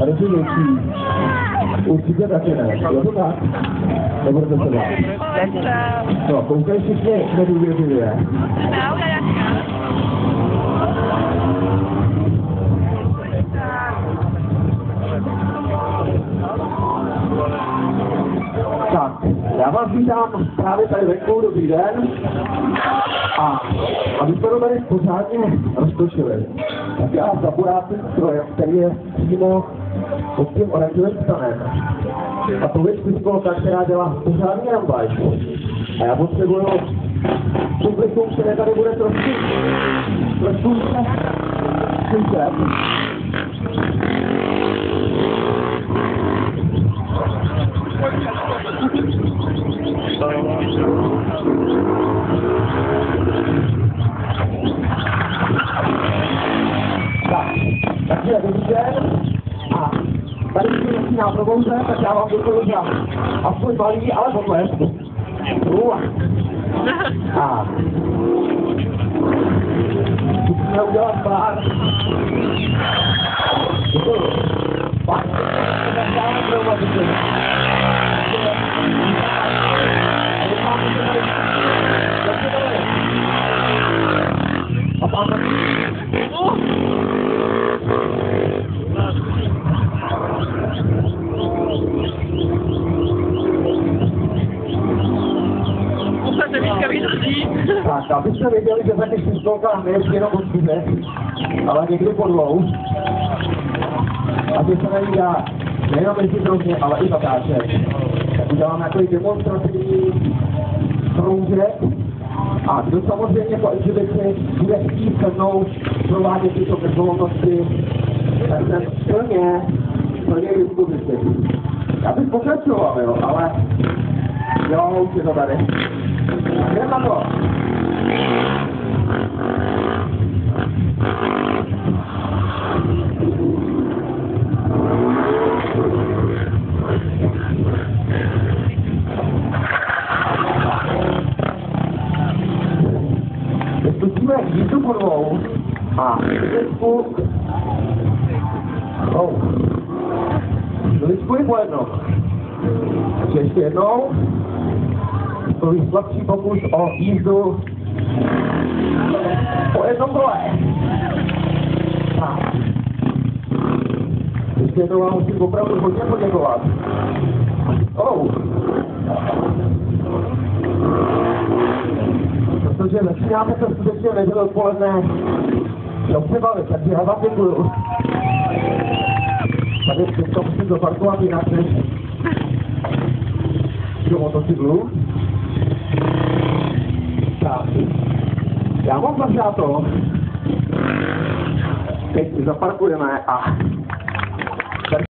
Rozumící. Určitě taky ne. Je to tak? Nebudete se bát. No, koukej všichni nedůvěřivě. Tak, já vás vítám právě tady venku, dobrý den. A abyste to tady pořádně roztočili, tak já zaburácím stroj, který je přímo pod tím oranžovým stanem. A to je pistolka, která dělá pořádně rambaj. A já potřebuju publikum, které tady bude trošku slyšet. Takže dobrý den. A tady když začíná probouze, tak já vám děkuji za aspoň malý, ale potlesk. A musíme udělat pár. Děkuji. Pár. Tak dáme traumatiky. A pán tak, abyste věděli, že za těch pistolkách nejezdí jenom od sebe, ale někdy po dvou. A že se nevídá nejenom mezi drobně, ale i zatáček. Tak uděláme takový demonstrativní kroužek. A kdo samozřejmě po exibici bude chtít se mnou provádět tyto vrcholnosti, tak jsem plně k dispozici. Já bych pokračoval, jo, ale jo, už je to tady. Jdeme na to. Spustíme jízdu po dvou a vždycky po jednou. Takže ještě jednou. To je slabší pokus o jízdu po jednom kole. Tak. Ještě jednou vám musím opravdu hodně poděkovat. Protože začínáme to skutečně neděle odpoledne dobře bavit, takže já vám děkuju. Tady to musím zaparkovat jinak než do motocyklu. Tak, já mám zažáto. Teď zaparkujeme a